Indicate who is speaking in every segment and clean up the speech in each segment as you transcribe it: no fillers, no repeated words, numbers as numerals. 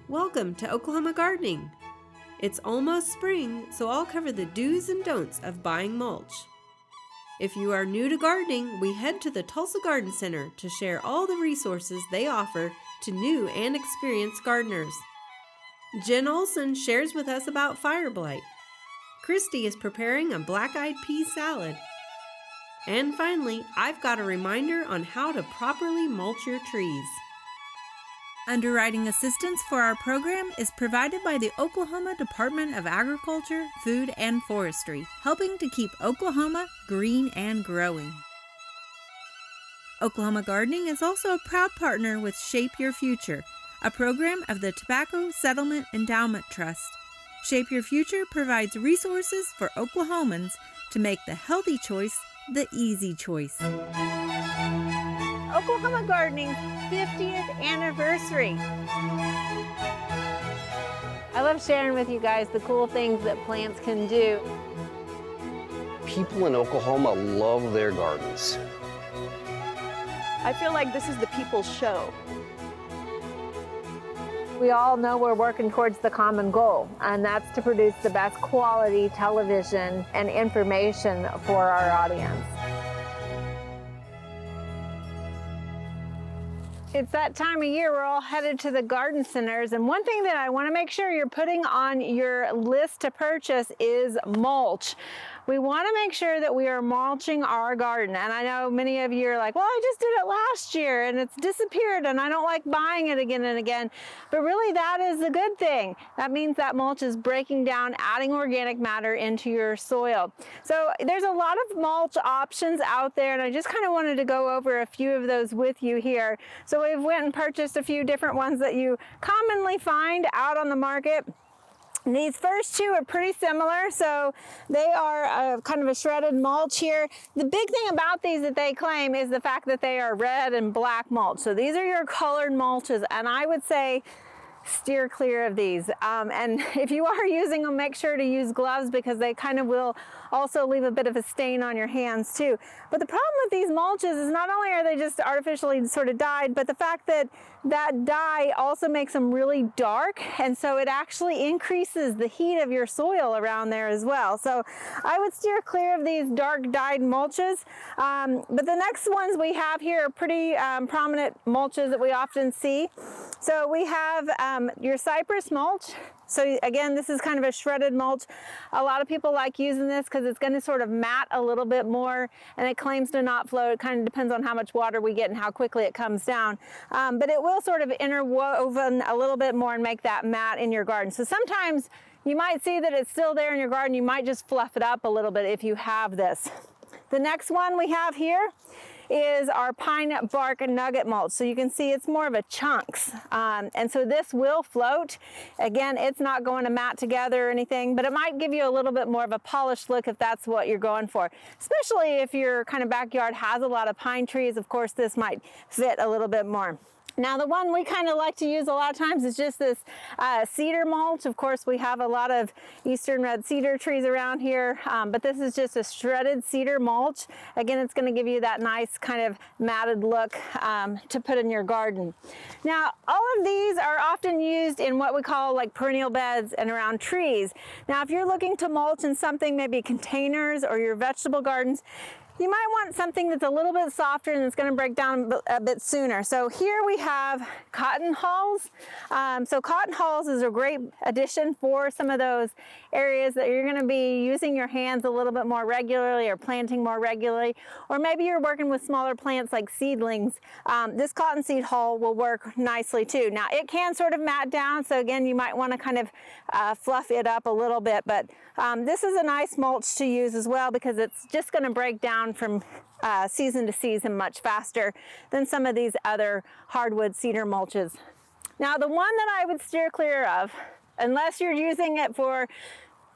Speaker 1: Welcome to Oklahoma Gardening. It's almost spring, so I'll cover the do's and don'ts of buying mulch. If you are new to gardening, we head to the Tulsa Garden Center to share all the resources they offer to new and experienced gardeners. Jen Olson shares with us about fire blight. Christi is preparing a black-eyed pea salad. And finally, I've got a reminder on how to properly mulch your trees. Underwriting assistance for our program is provided by the Oklahoma Department of Agriculture, Food, and Forestry, helping to keep Oklahoma green and growing. Oklahoma Gardening is also a proud partner with Shape Your Future, a program of the Tobacco Settlement Endowment Trust. Shape Your Future provides resources for Oklahomans to make the healthy choice the easy choice.
Speaker 2: Oklahoma Gardening's 50th anniversary. I love sharing with you guys the cool things that plants can do.
Speaker 3: People in Oklahoma love their gardens.
Speaker 4: I feel like this is the people's show.
Speaker 2: We all know we're working towards the common goal, and that's to produce the best quality television and information for our audience. It's that time of year we're all headed to the garden centers, and one thing that I want to make sure you're putting on your list to purchase is mulch. We want to make sure that we are mulching our garden, and I know many of you are like, well, I just did it last year and it's disappeared and I don't like buying it again and again, but really that is a good thing. That means that mulch is breaking down, adding organic matter into your soil. So there's a lot of mulch options out there, and I just kind of wanted to go over a few of those with you here. So we've went and purchased a few different ones that you commonly find out on the market. These first two are pretty similar, so they are kind of a shredded mulch here. The big thing about these that they claim is the fact that they are red and black mulch. So these are your colored mulches, and I would say steer clear of these. And if you are using them, make sure to use gloves because they kind of will also leave a bit of a stain on your hands too. But the problem with these mulches is not only are they just artificially sort of dyed, but the fact that that dye also makes them really dark, and so it actually increases the heat of your soil around there as well. So I would steer clear of these dark dyed mulches. But the next ones we have here are pretty prominent mulches that we often see. So we have your cypress mulch. So again, this is kind of a shredded mulch. A lot of people like using this because it's going to sort of mat a little bit more, and it claims to not float. It kind of depends on how much water we get and how quickly it comes down. But it will sort of interwoven a little bit more and make that mat in your garden. So sometimes you might see that it's still there in your garden. You might just fluff it up a little bit if you have this. The next one we have here is our pine bark nugget mulch. So you can see it's more of a chunks. And so this will float. Again, it's not going to mat together or anything, but it might give you a little bit more of a polished look if that's what you're going for. Especially if your kind of backyard has a lot of pine trees, of course, this might fit a little bit more. Now the one we kind of like to use a lot of times is just this cedar mulch. Of course, we have a lot of eastern red cedar trees around here, but this is just a shredded cedar mulch. Again, it's going to give you that nice kind of matted look to put in your garden. Now, all of these are often used in what we call like perennial beds and around trees. Now, if you're looking to mulch in something, maybe containers or your vegetable gardens, you might want something that's a little bit softer and it's going to break down a bit sooner. So here we have cotton hulls. So cotton hulls is a great addition for some of those areas that you're going to be using your hands a little bit more regularly or planting more regularly, or maybe you're working with smaller plants like seedlings. This cottonseed hull will work nicely too. Now it can sort of mat down, so again you might want to kind of fluff it up a little bit, but this is a nice mulch to use as well because it's just going to break down from season to season much faster than some of these other hardwood cedar mulches. Now the one that I would steer clear of, unless you're using it for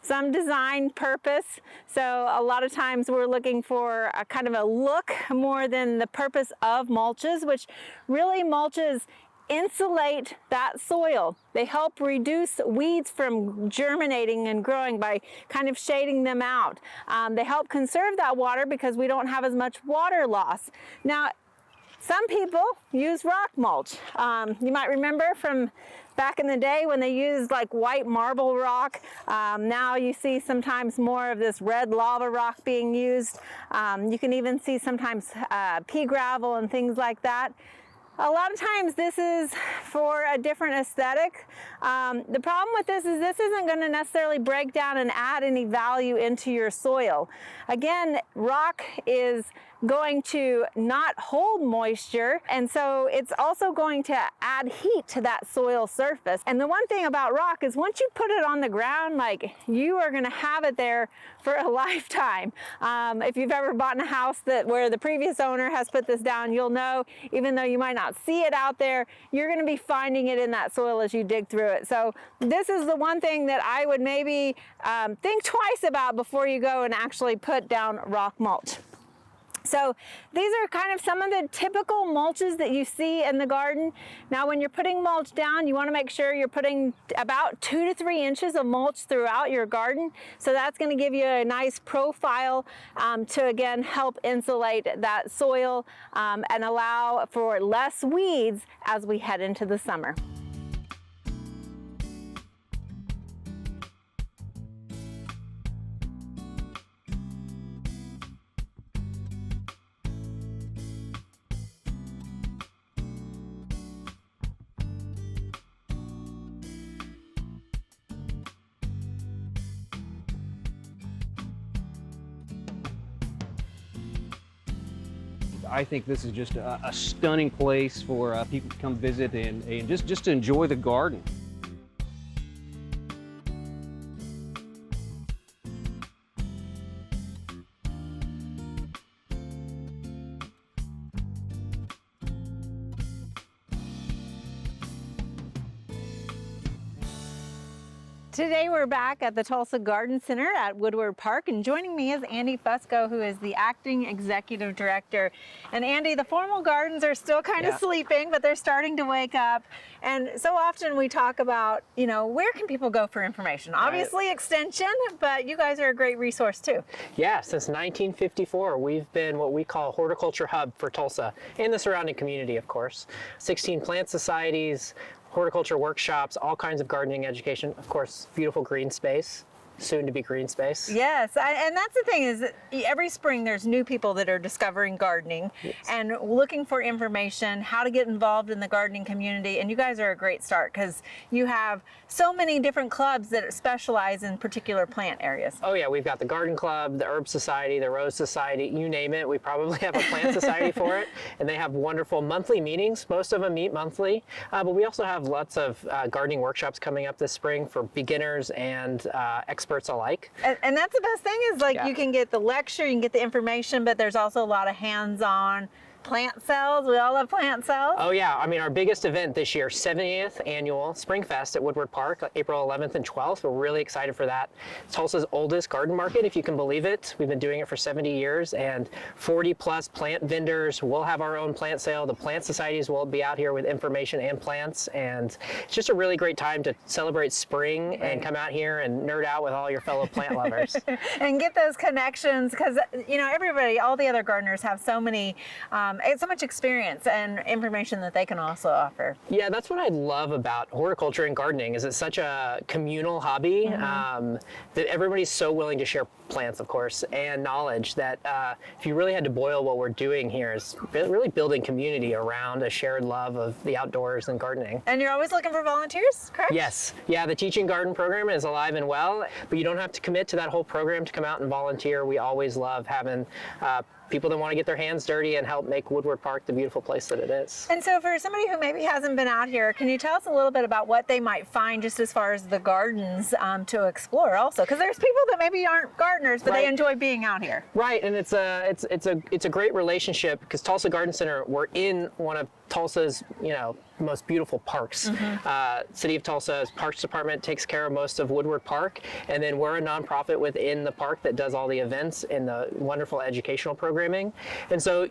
Speaker 2: some design purpose, so a lot of times we're looking for a kind of a look more than the purpose of mulches, which really mulches insulate that soil. They help reduce weeds from germinating and growing by kind of shading them out. They help conserve that water because we don't have as much water loss. Now, some people use rock mulch. You might remember from back in the day when they used like white marble rock. Now you see sometimes more of this red lava rock being used. You can even see sometimes pea gravel and things like that. A lot of times this is for a different aesthetic. The problem with this is this isn't going to necessarily break down and add any value into your soil. Again, rock is going to not hold moisture, and so it's also going to add heat to that soil surface. And the one thing about rock is once you put it on the ground, like, you are going to have it there for a lifetime. If you've ever bought in a house where the previous owner has put this down, you'll know, even though you might not see it out there, you're going to be finding it in that soil as you dig through it. So this is the one thing that I would maybe think twice about before you go and actually put down rock mulch. So these are kind of some of the typical mulches that you see in the garden. Now, when you're putting mulch down, you want to make sure you're putting about 2 to 3 inches of mulch throughout your garden. So that's going to give you a nice profile to, again, help insulate that soil and allow for less weeds as we head into the summer.
Speaker 3: I think this is just a stunning place for people to come visit and just to enjoy the garden.
Speaker 2: Today we're back at the Tulsa Garden Center at Woodward Park, and joining me is Andy Fusco, who is the acting executive director. And Andy, the formal gardens are still kind of sleeping, but they're starting to wake up. And so often we talk about, you know, where can people go for information? Obviously extension, but you guys are a great resource too.
Speaker 5: Yeah, since 1954, we've been what we call a horticulture hub for Tulsa and the surrounding community, of course. 16 plant societies, horticulture workshops, all kinds of gardening education, of course, beautiful green space, soon to be green space.
Speaker 2: Yes, and that's the thing is that every spring there's new people that are discovering gardening and looking for information, how to get involved in the gardening community, and you guys are a great start because you have so many different clubs that specialize in particular plant areas.
Speaker 5: Oh yeah, we've got the Garden Club, the Herb Society, the Rose Society, you name it, we probably have a plant society for it, and they have wonderful monthly meetings. Most of them meet monthly, but we also have lots of gardening workshops coming up this spring for beginners and experts alike.
Speaker 2: And that's the best thing is like you can get the lecture, you can get the information, but there's also a lot of hands-on plant sales. We all love plant sales.
Speaker 5: Oh yeah, I mean our biggest event this year, 70th annual Spring Fest at Woodward Park, April 11th and 12th. We're really excited for that. It's Tulsa's oldest garden market, if you can believe it. We've been doing it for 70 years and 40 plus plant vendors. We'll have our own plant sale. The plant societies will be out here with information and plants, and it's just a really great time to celebrate spring and come out here and nerd out with all your fellow plant lovers.
Speaker 2: And get those connections because, you know, everybody, all the other gardeners have so many it's so much experience and information that they can also offer.
Speaker 5: Yeah, that's what I love about horticulture and gardening is it's such a communal hobby that everybody's so willing to share plants, of course, and knowledge that if you really had to boil what we're doing here is really building community around a shared love of the outdoors and gardening.
Speaker 2: And you're always looking for volunteers, correct?
Speaker 5: Yes. Yeah, the Teaching Garden program is alive and well, but you don't have to commit to that whole program to come out and volunteer. We always love having people that want to get their hands dirty and help make Woodward Park the beautiful place that it is.
Speaker 2: And so for somebody who maybe hasn't been out here, can you tell us a little bit about what they might find just as far as the gardens to explore also? Because there's people that maybe aren't gardeners, but they enjoy being out here.
Speaker 5: Right, and it's a great relationship because Tulsa Garden Center, we're in one of Tulsa's, you know, most beautiful parks. City of Tulsa's Parks Department takes care of most of Woodward Park, and then we're a nonprofit within the park that does all the events and the wonderful educational programming. And so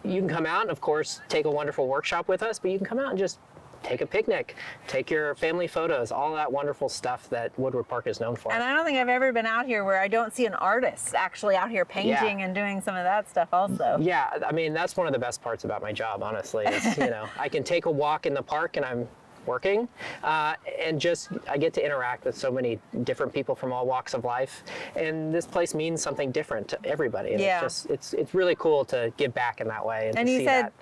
Speaker 5: you can come out and, of course, take a wonderful workshop with us, but you can come out and just take a picnic, take your family photos, all that wonderful stuff that Woodward Park is known for.
Speaker 2: And I don't think I've ever been out here where I don't see an artist actually out here painting and doing some of that stuff also.
Speaker 5: Yeah, I mean, that's one of the best parts about my job, honestly, is, you know, I can take a walk in the park and I'm working, and just I get to interact with so many different people from all walks of life, and this place means something different to everybody. And it's really cool to give back in that way.
Speaker 2: And
Speaker 5: to
Speaker 2: you
Speaker 5: see
Speaker 2: said
Speaker 5: that.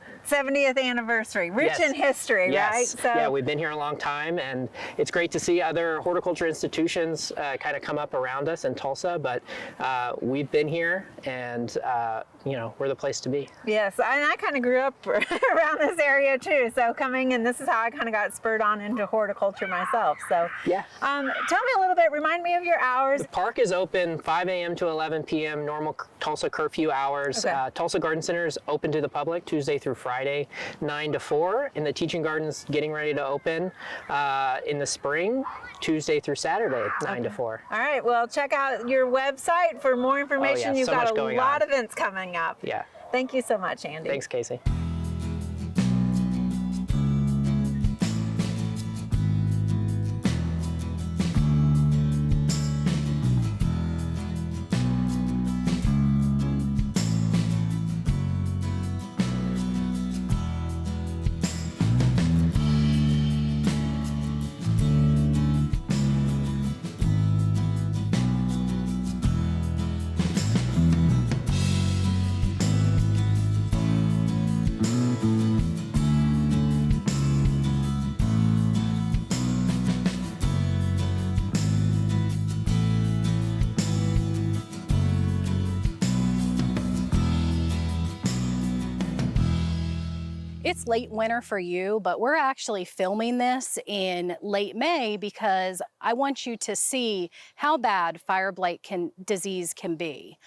Speaker 2: 70th anniversary, rich in history, right?
Speaker 5: So, yeah, we've been here a long time, and it's great to see other horticulture institutions kind of come up around us in Tulsa, but we've been here, and you know, we're the place to be.
Speaker 2: Yes, and I kind of grew up around this area too, so coming, and this is how I kind of got spurred on into horticulture myself. So
Speaker 5: yeah.
Speaker 2: Tell me a little bit, remind me of your hours.
Speaker 5: The park is open 5 a.m. to 11 p.m., normal Tulsa curfew hours.
Speaker 2: Okay.
Speaker 5: Tulsa Garden Center is open to the public Tuesday through Friday, 9 to 4. And the teaching garden's getting ready to open in the spring, Tuesday through Saturday, 9 to 4.
Speaker 2: All right, well, check out your website for more information.
Speaker 5: Oh, yeah,
Speaker 2: You've
Speaker 5: so
Speaker 2: got
Speaker 5: much
Speaker 2: a
Speaker 5: going
Speaker 2: lot
Speaker 5: on.
Speaker 2: of events coming up.
Speaker 5: Yeah.
Speaker 2: Thank you so much, Andy.
Speaker 5: Thanks, Casey.
Speaker 6: It's late winter for you, but we're actually filming this in late May because I want you to see how bad fire blight disease can be.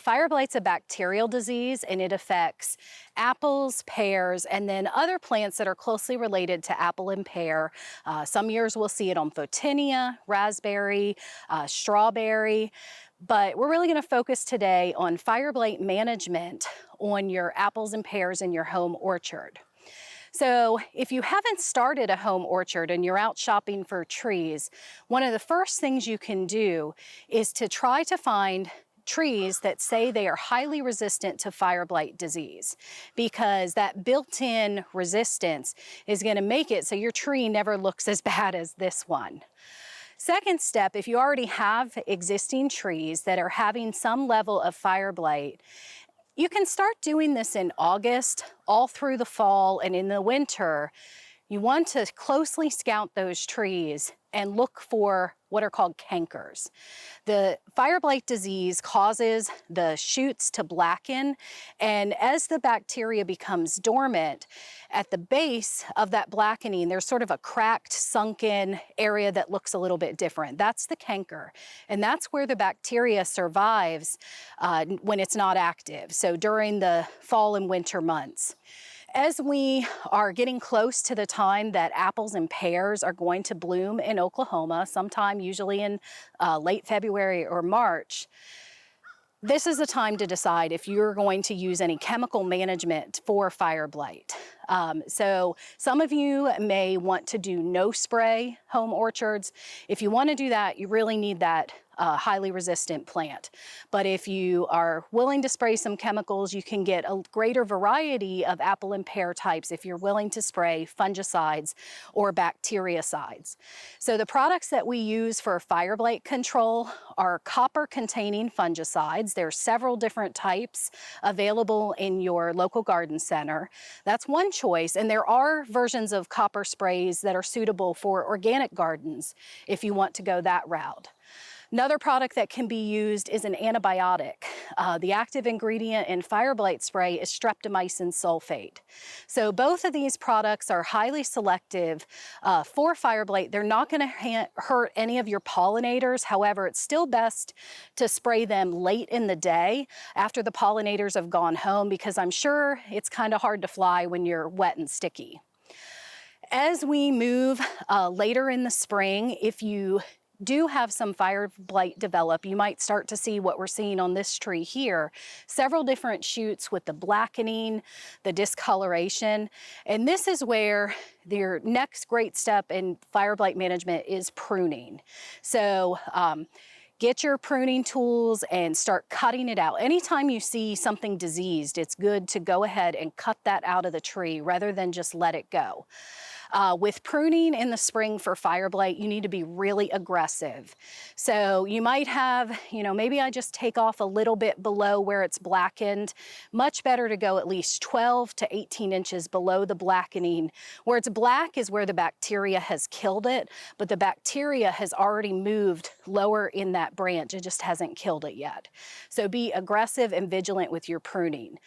Speaker 6: Fire blight's a bacterial disease, and it affects apples, pears, and then other plants that are closely related to apple and pear. Some years we'll see it on photinia, raspberry, strawberry. But we're really going to focus today on fire blight management on your apples and pears in your home orchard. So if you haven't started a home orchard and you're out shopping for trees, one of the first things you can do is to try to find trees that say they are highly resistant to fire blight disease, because that built-in resistance is going to make it so your tree never looks as bad as this one. Second step, if you already have existing trees that are having some level of fire blight, you can start doing this in August, all through the fall, and in the winter. You want to closely scout those trees and look for what are called cankers. The fire blight disease causes the shoots to blacken, and as the bacteria becomes dormant, at the base of that blackening, there's sort of a cracked, sunken area that looks a little bit different. That's the canker, and that's where the bacteria survives when it's not active, so during the fall and winter months. As we are getting close to the time that apples and pears are going to bloom in Oklahoma, sometime usually in late February or March, this is the time to decide if you're going to use any chemical management for fire blight. So some of you may want to do no spray home orchards. If you want to do that, you really need that highly resistant plant. But if you are willing to spray some chemicals, you can get a greater variety of apple and pear types if you're willing to spray fungicides or bactericides. So the products that we use for fire blight control are copper-containing fungicides. There's several different types available in your local garden center. That's one choice, and there are versions of copper sprays that are suitable for organic gardens if you want to go that route. Another product that can be used is an antibiotic. The active ingredient in fire blight spray is streptomycin sulfate. So both of these products are highly selective for fire blight. They're not going to hurt any of your pollinators. However, it's still best to spray them late in the day after the pollinators have gone home, because I'm sure it's kind of hard to fly when you're wet and sticky. As we move later in the spring, if you do have some fire blight develop, you might start to see what we're seeing on this tree here, several different shoots with the blackening, the discoloration, and this is where your next great step in fire blight management is pruning. So get your pruning tools and start cutting it out. Anytime you see something diseased, it's good to go ahead and cut that out of the tree rather than just let it go. With pruning in the spring for fire blight, you need to be really aggressive. So you might have, maybe I just take off a little bit below where it's blackened. Much better to go at least 12 to 18 inches below the blackening. Where it's black is where the bacteria has killed it, but the bacteria has already moved lower in that branch. It just hasn't killed it yet. So be aggressive and vigilant with your pruning.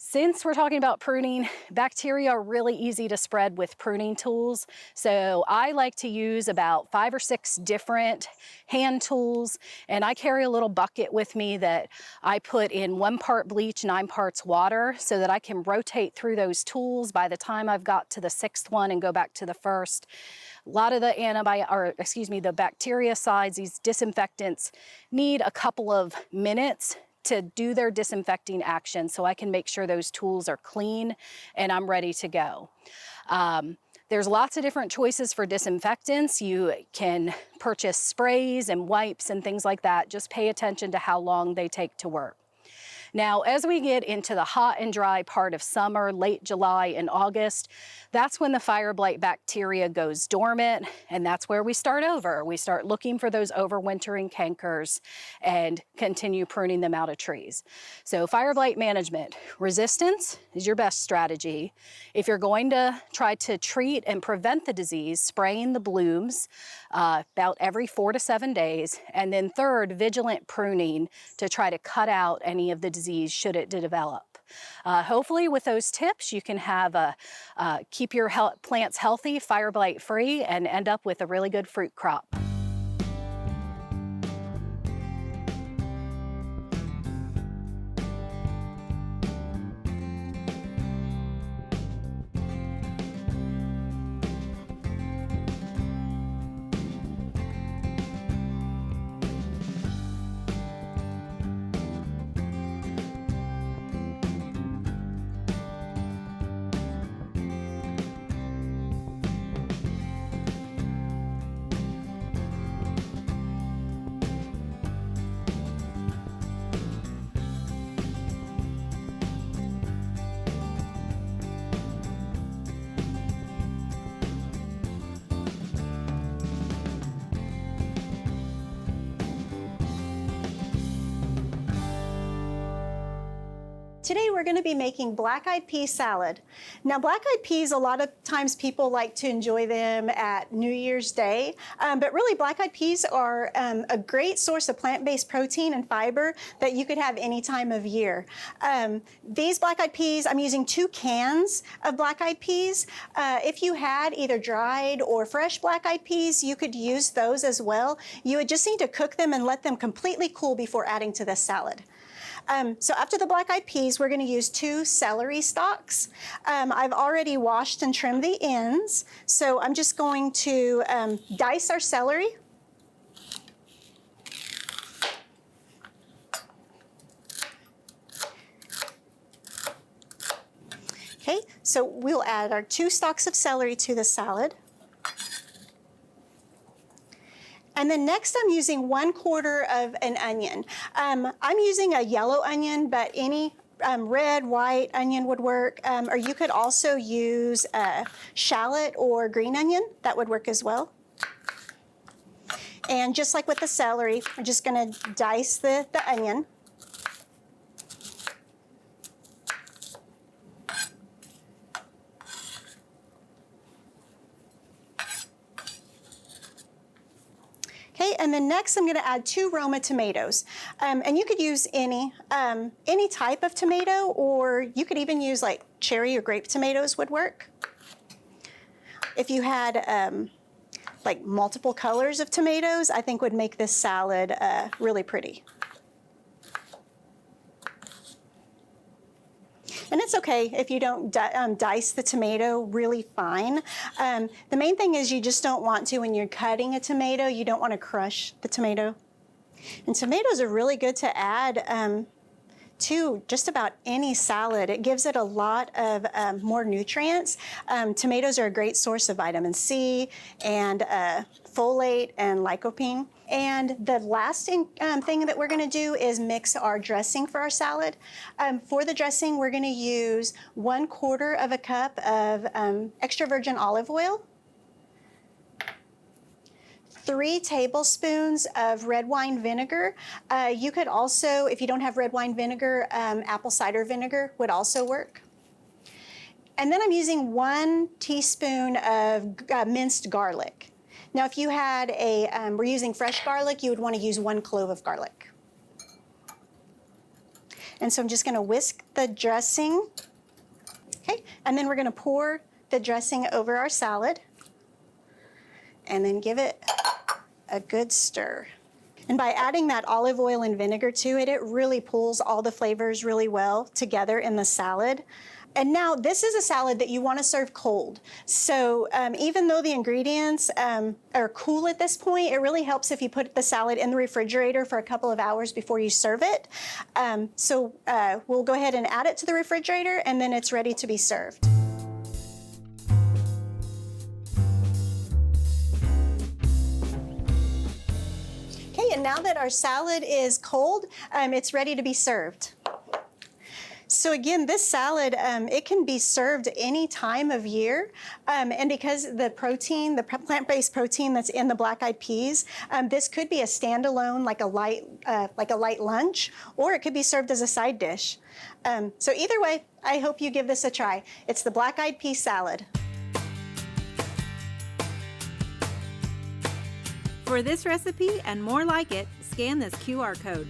Speaker 6: Since we're talking about pruning, bacteria are really easy to spread with pruning tools. So I like to use about 5 or 6 different hand tools, and I carry a little bucket with me that I put in 1 part bleach, 9 parts water, so that I can rotate through those tools by the time I've got to the 6th one and go back to the 1st. A lot of the the bactericides, these disinfectants, need a couple of minutes to do their disinfecting action, so I can make sure those tools are clean and I'm ready to go. There's lots of different choices for disinfectants. You can purchase sprays and wipes and things like that. Just pay attention to how long they take to work. Now, as we get into the hot and dry part of summer, late July and August, that's when the fire blight bacteria goes dormant, and that's where we start over. We start looking for those overwintering cankers and continue pruning them out of trees. So fire blight management, resistance is your best strategy. If you're going to try to treat and prevent the disease, spraying the blooms about every 4 to 7 days, and then third, vigilant pruning to try to cut out any of the disease should it develop. Hopefully with those tips you can have keep your plants healthy, fire blight free, and end up with a really good fruit crop.
Speaker 7: Today we're going to be making black-eyed pea salad. Now black-eyed peas, a lot of times people like to enjoy them at New Year's Day, but really black-eyed peas are a great source of plant-based protein and fiber that you could have any time of year. These black-eyed peas, I'm using 2 cans of black-eyed peas. If you had either dried or fresh black-eyed peas, you could use those as well. You would just need to cook them and let them completely cool before adding to this salad. So after the black-eyed peas, we're going to use 2 celery stalks. I've already washed and trimmed the ends, so I'm just going to dice our celery. Okay, so we'll add our 2 stalks of celery to the salad. And then next I'm using 1/4 of an onion. I'm using a yellow onion, but any red, white onion would work. Or you could also use a shallot or green onion. That would work as well. And just like with the celery, I'm just going to dice the onion. Okay, and then next I'm going to add 2 Roma tomatoes. And you could use any type of tomato, or you could even use like cherry or grape tomatoes would work. If you had like multiple colors of tomatoes, I think would make this salad really pretty. And it's okay if you don't dice the tomato really fine. The main thing is you just don't want to, when you're cutting a tomato, you don't want to crush the tomato. And tomatoes are really good to add to just about any salad. It gives it a lot of more nutrients. Tomatoes are a great source of vitamin C and folate and lycopene. And the last thing that we're gonna do is mix our dressing for our salad. For the dressing, we're gonna use 1/4 cup of extra virgin olive oil, 3 tablespoons of red wine vinegar. You could also, if you don't have red wine vinegar, apple cider vinegar would also work. And then I'm using 1 teaspoon of minced garlic. Now, if you had we're using fresh garlic, you would want to use 1 clove of garlic. And so I'm just going to whisk the dressing. Okay, and then we're going to pour the dressing over our salad and then give it a good stir. And by adding that olive oil and vinegar to it, it really pulls all the flavors really well together in the salad. And now this is a salad that you want to serve cold. So even though the ingredients are cool at this point, it really helps if you put the salad in the refrigerator for a couple of hours before you serve it. So we'll go ahead and add it to the refrigerator, and then it's ready to be served. Okay, and now that our salad is cold, it's ready to be served. So again, this salad, it can be served any time of year. And because the protein, the plant-based protein that's in the black-eyed peas, this could be a standalone, like a light lunch, or it could be served as a side dish. So either way, I hope you give this a try. It's the black-eyed pea salad.
Speaker 1: For this recipe and more like it, scan this QR code.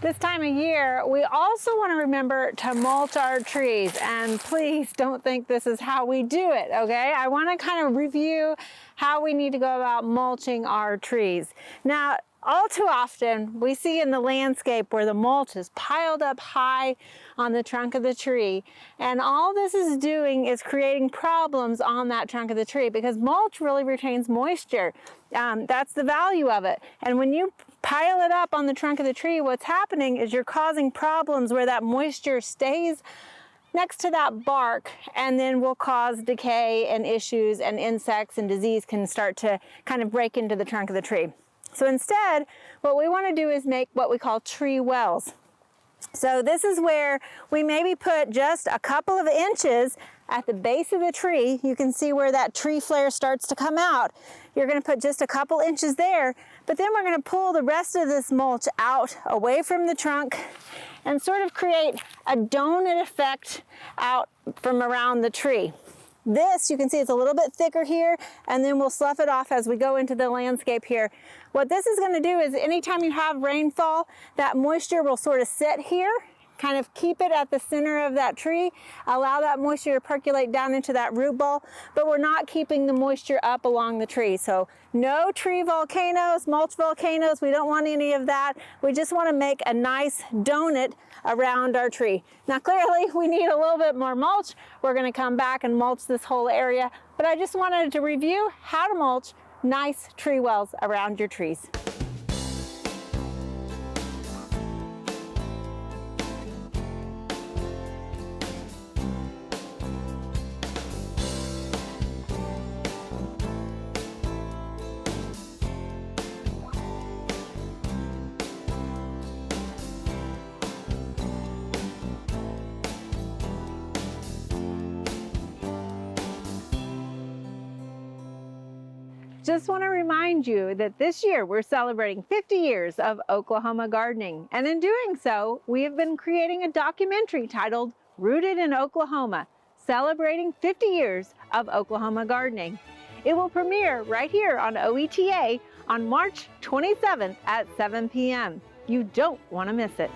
Speaker 1: This time of year, we also want to remember to mulch our trees, and please don't think this is how we do it, okay? I want to kind of review how we need to go about mulching our trees. Now, all too often, we see in the landscape where the mulch is piled up high on the trunk of the tree, and all this is doing is creating problems on that trunk of the tree, because mulch really retains moisture. That's the value of it. And when you pile it up on the trunk of the tree, what's happening is you're causing problems where that moisture stays next to that bark and then will cause decay and issues, and insects and disease can start to kind of break into the trunk of the tree. So instead, what we want to do is make what we call tree wells. So this is where we maybe put just a couple of inches at the base of the tree. You can see where that tree flare starts to come out. You're going to put just a couple inches there, but then we're going to pull the rest of this mulch out away from the trunk and sort of create a donut effect out from around the tree. This, you can see it's a little bit thicker here, and then we'll slough it off as we go into the landscape here. What this is going to do is anytime you have rainfall, that moisture will sort of sit here, kind of keep it at the center of that tree, allow that moisture to percolate down into that root ball, but we're not keeping the moisture up along the tree. So no tree volcanoes, mulch volcanoes, we don't want any of that. We just want to make a nice donut around our tree. Now clearly we need a little bit more mulch. We're going to come back and mulch this whole area, but I just wanted to review how to mulch nice tree wells around your trees.
Speaker 2: Just want to remind you that this year we're celebrating 50 years of Oklahoma gardening. And in doing so, we have been creating a documentary titled Rooted in Oklahoma, celebrating 50 years of Oklahoma gardening. It will premiere right here on OETA on March 27th at 7 p.m. You don't want to miss it.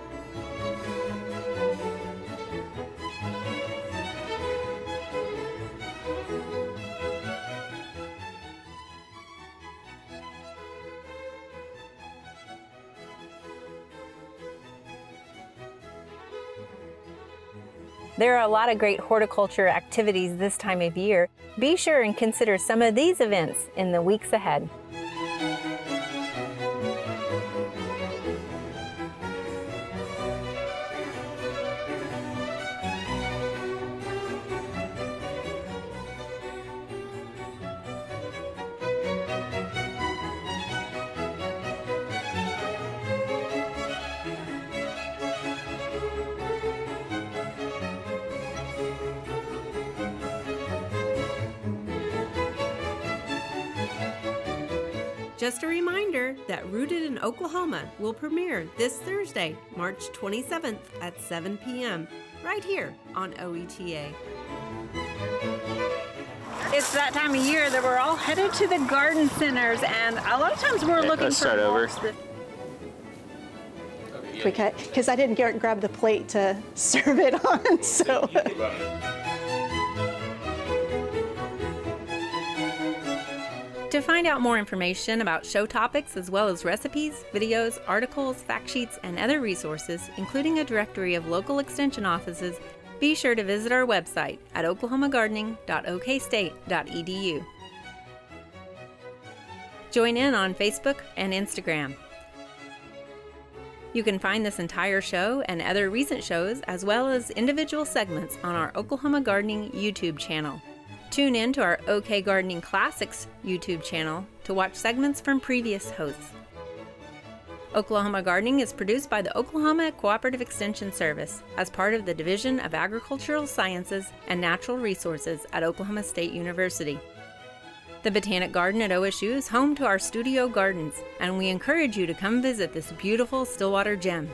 Speaker 8: There are a lot of great horticulture activities this time of year. Be sure and consider some of these events in the weeks ahead.
Speaker 1: Just a reminder that Rooted in Oklahoma will premiere this Thursday, March 27th at 7 p.m. right here on OETA.
Speaker 2: It's that time of year that we're all headed to the garden centers, and a lot of times we're looking
Speaker 9: let's
Speaker 2: for
Speaker 9: start over.
Speaker 7: We cut because I didn't grab the plate to serve it on, so.
Speaker 8: To find out more information about show topics as well as recipes, videos, articles, fact sheets, and other resources, including a directory of local extension offices, be sure to visit our website at oklahomagardening.okstate.edu. Join in on Facebook and Instagram. You can find this entire show and other recent shows as well as individual segments on our Oklahoma Gardening YouTube channel. Tune in to our OK Gardening Classics YouTube channel to watch segments from previous hosts. Oklahoma Gardening is produced by the Oklahoma Cooperative Extension Service as part of the Division of Agricultural Sciences and Natural Resources at Oklahoma State University. The Botanic Garden at OSU is home to our studio gardens, and we encourage you to come visit this beautiful Stillwater gem.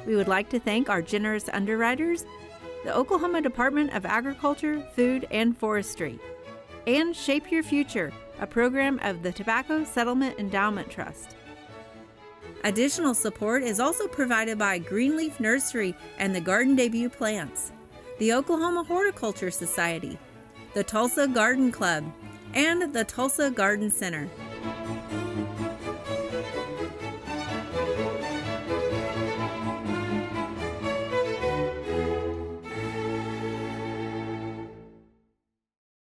Speaker 1: We would like to thank our generous underwriters, the Oklahoma Department of Agriculture, Food, and Forestry, and Shape Your Future, a program of the Tobacco Settlement Endowment Trust. Additional support is also provided by Greenleaf Nursery and the Garden Debut Plants, the Oklahoma Horticulture Society, the Tulsa Garden Club, and the Tulsa Garden Center.